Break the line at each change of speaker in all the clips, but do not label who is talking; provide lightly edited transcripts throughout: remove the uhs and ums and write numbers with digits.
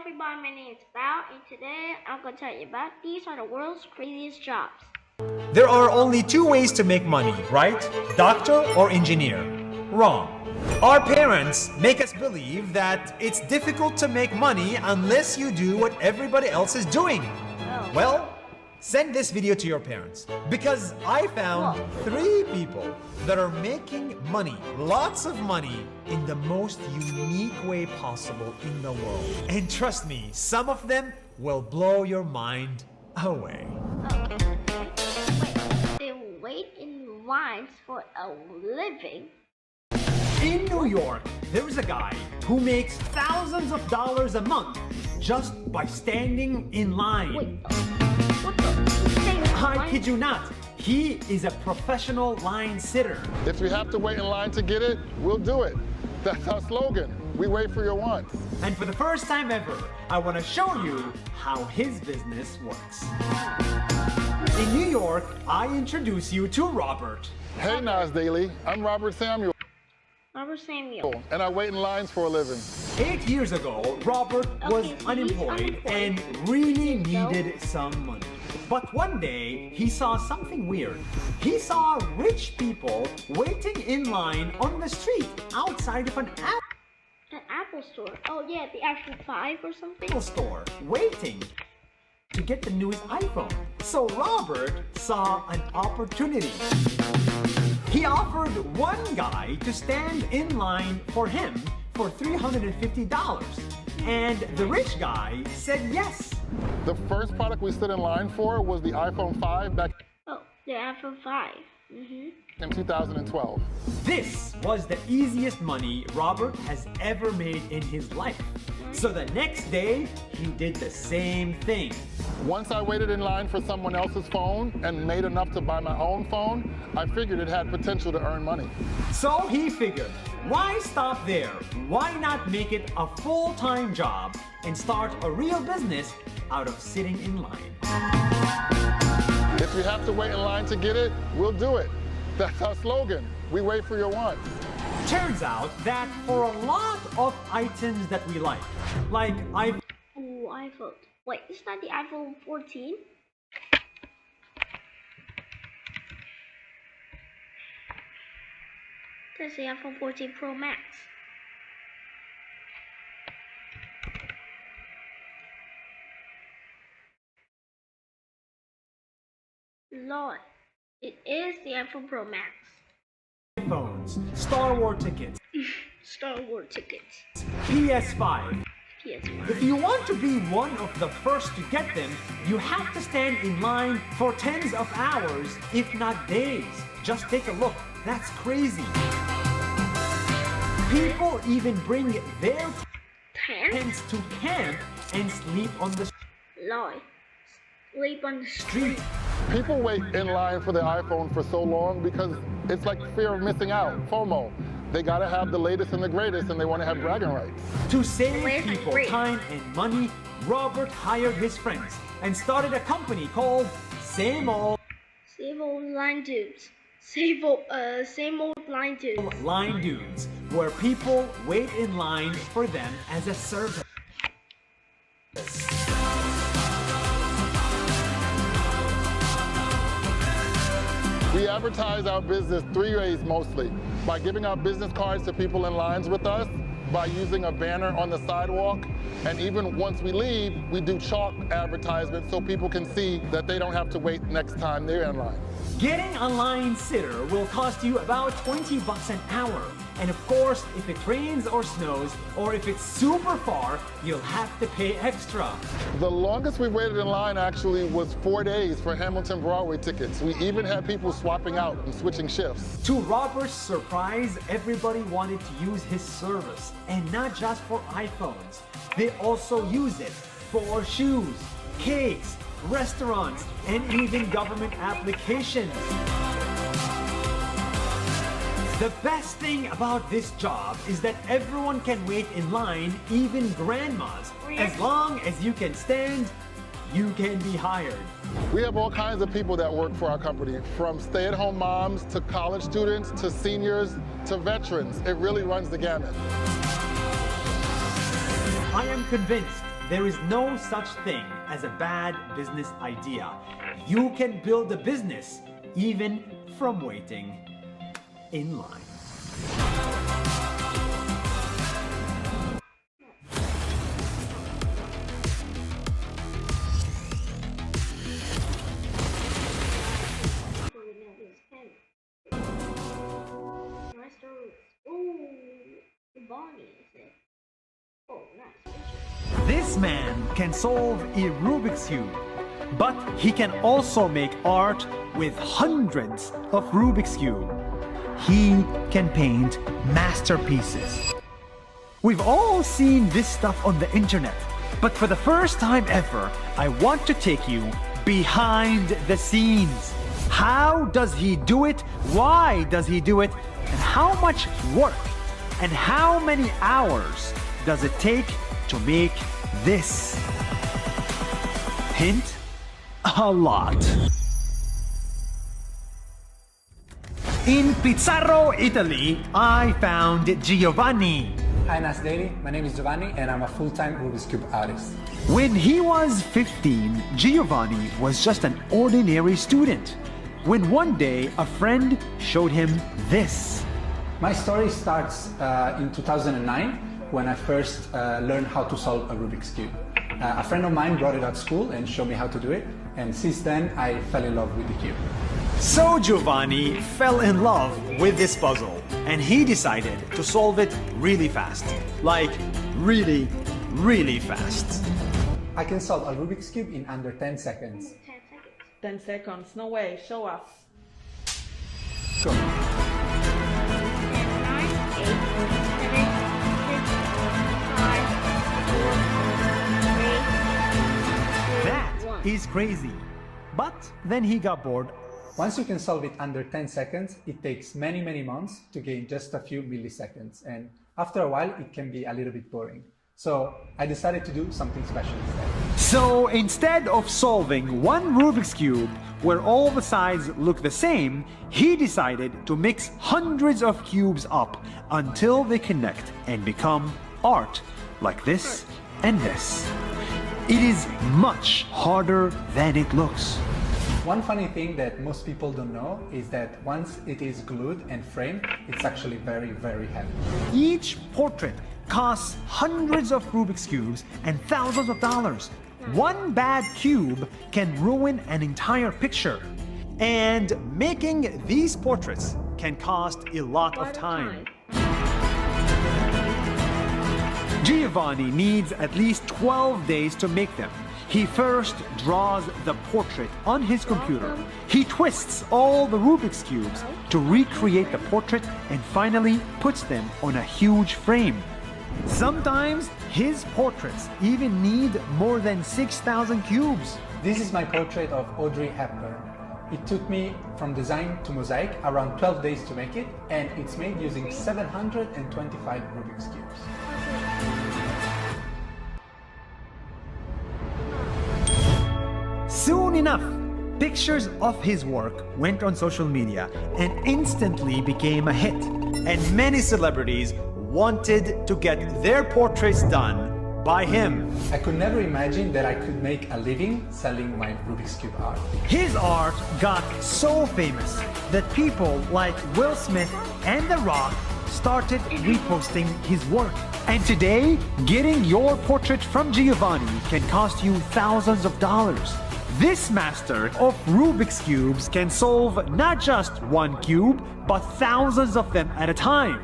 everybody, my name is Bao, and today I'm going to tell you about these are the world's craziest jobs.
There are only two ways to make money, right? Doctor or engineer? Wrong. Our parents make us believe that it's difficult to make money unless you do what everybody else is doing.
Oh.
Well, send this video to your parents because I found 3 people that are making money, lots of money, in the most unique way possible in the world. And trust me, some of them will blow your mind away.
They wait in lines for a living.
In New York, there's a guy who makes thousands of dollars a month just by standing in line.
Wait, what the?
I kid you not. He is a professional line sitter.
If you have to wait in line to get it, we'll do it. That's our slogan. We wait for your wants.
And for the first time ever, I want to show you how his business works. In New York, I introduce you to Robert.
Hey, Nas Daily. I'm Robert Samuel,
Robert Samuel.
and I wait in lines for a living.
8 years ago, Robert was
Okay, so he's
unemployed
unemployed.
and really
So-
needed some money. But one day, he saw something weird. He saw rich people waiting in line on the street outside of an
An Apple store. Oh yeah, the Apple 5 or something.
Apple store, waiting to get the newest iPhone. So Robert saw an opportunity. He offered one guy to stand in line for him for $350. And the rich guy said yes.
The first product we stood in line for was the iPhone 5 back
Oh, the iPhone 5.
in 2012.
This was the easiest money Robert has ever made in his life. So the next day, he did the same thing.
Once I waited in line for someone else's phone and made enough to buy my own phone, I figured it had potential to earn money.
So he figured, why stop there? Why not make it a full-time job and start a real business out of sitting in line?
If you have to wait in line to get it, we'll do it. That's our slogan. We wait for your wants.
Turns out that for a lot of items that we like
Oh, iPhone. Wait, is that the iPhone 14? That's the iPhone 14 Pro Max. Lord, it is the iPhone Pro Max.
iPhones, Star Wars tickets,
Star Wars tickets.
PS5.
PS5.
If you want to be one of the first to get them, you have to stand in line for tens of hours, if not days. Just take a look. That's crazy. People even bring their
10?
tents to camp and sleep on the
Lord, sleep on the street.
street.
People wait in line for their iPhone for so long because it's like fear of missing out, FOMO. They gotta have the latest and the greatest and they wanna have bragging rights.
To save
Where's my
people
break?
time and money, Robert hired his friends and started a company called Same Old
Same old line dudes. Same old line dudes.
Line Dudes, where people wait in line for them as a service.
We advertise our business 3 ways mostly. By giving out business cards to people in lines with us, by using a banner on the sidewalk, and even once we leave, we do chalk advertisements so people can see that they don't have to wait next time they're in line.
Getting a line sitter will cost you about $20 an hour. And of course, if it rains or snows, or if it's super far, you'll have to pay extra.
The longest we waited in line actually was 4 days for Hamilton Broadway tickets. We even had people swapping out and switching shifts.
To Robert's surprise, everybody wanted to use his service, and not just for iPhones. They also use it for shoes, cakes, restaurants, and even government applications. The best thing about this job is that everyone can wait in line, even grandmas. As long as you can stand, you can be hired.
We have all kinds of people that work for our company, from stay-at-home moms to college students to seniors to veterans. It really runs the gamut.
I am convinced there is no such thing as a bad business idea. You can build a business even from waiting in line. This man can solve a Rubik's Cube, but he can also make art with hundreds of Rubik's Cube. He can paint masterpieces. We've all seen this stuff on the internet, but for the first time ever, I want to take you behind the scenes. How does he do it? Why does he do it? And how much work and how many hours does it take to make this? Hint, a lot. In Pizarro, Italy, I found Giovanni.
Hi Nas Daily, my name is Giovanni and I'm a full-time Rubik's Cube artist.
When he was 15, Giovanni was just an ordinary student. When one day a friend showed him this.
My story starts in 2009 when I first learned how to solve a Rubik's Cube. A friend of mine brought it at school and showed me how to do it, and since then I fell in love with the cube.
So Giovanni fell in love with this puzzle, and he decided to solve it really fast. Like, really, really fast.
I can solve a Rubik's Cube in under 10 seconds.
10 seconds, no way, show us.
Go.
That is crazy. But then he got bored.
Once you can solve it under 10 seconds, it takes many, many months to gain just a few milliseconds. And after a while, it can be a little bit boring. So I decided to do something special instead.
So instead of solving one Rubik's Cube where all the sides look the same, he decided to mix hundreds of cubes up until they connect and become art, like this and this. It is much harder than it looks.
One funny thing that most people don't know is that once it is glued and framed, it's actually very, very heavy.
Each portrait costs hundreds of Rubik's Cubes and thousands of dollars. One bad cube can ruin an entire picture. And making these portraits can cost a lot of time. Giovanni needs at least 12 days to make them. He first draws the portrait on his computer. He twists all the Rubik's Cubes to recreate the portrait and finally puts them on a huge frame. Sometimes his portraits even need more than 6,000 cubes.
This is my portrait of Audrey Hepburn. It took me from design to mosaic around 12 days to make it, and it's made using 725 Rubik's Cubes.
Soon enough, pictures of his work went on social media and instantly became a hit. And many celebrities wanted to get their portraits done by him.
I could never imagine that I could make a living selling my Rubik's Cube art.
His art got so famous that people like Will Smith and The Rock started reposting his work. And today, getting your portrait from Giovanni can cost you thousands of dollars. This master of Rubik's Cubes can solve not just one cube, but thousands of them at a time.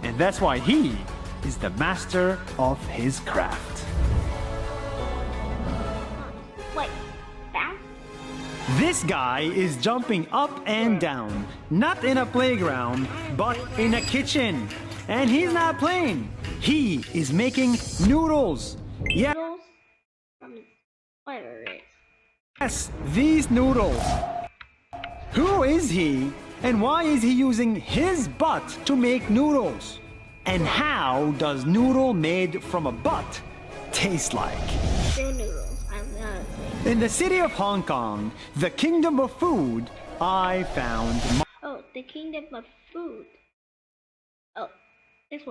And that's why he is the master of his craft.
Wait, down?
This guy is jumping up and down, not in a playground, but in a kitchen. And he's not playing. He is making noodles. Yeah.
Noodles from his sweater is.
Yes, these noodles. Who is he, and why is he using his butt to make noodles? And how does noodle made from a butt taste like?
Still noodles, I'm gonna say.
In the city of Hong Kong, the kingdom of food, I found...
Oh, the kingdom of food. Oh, this one.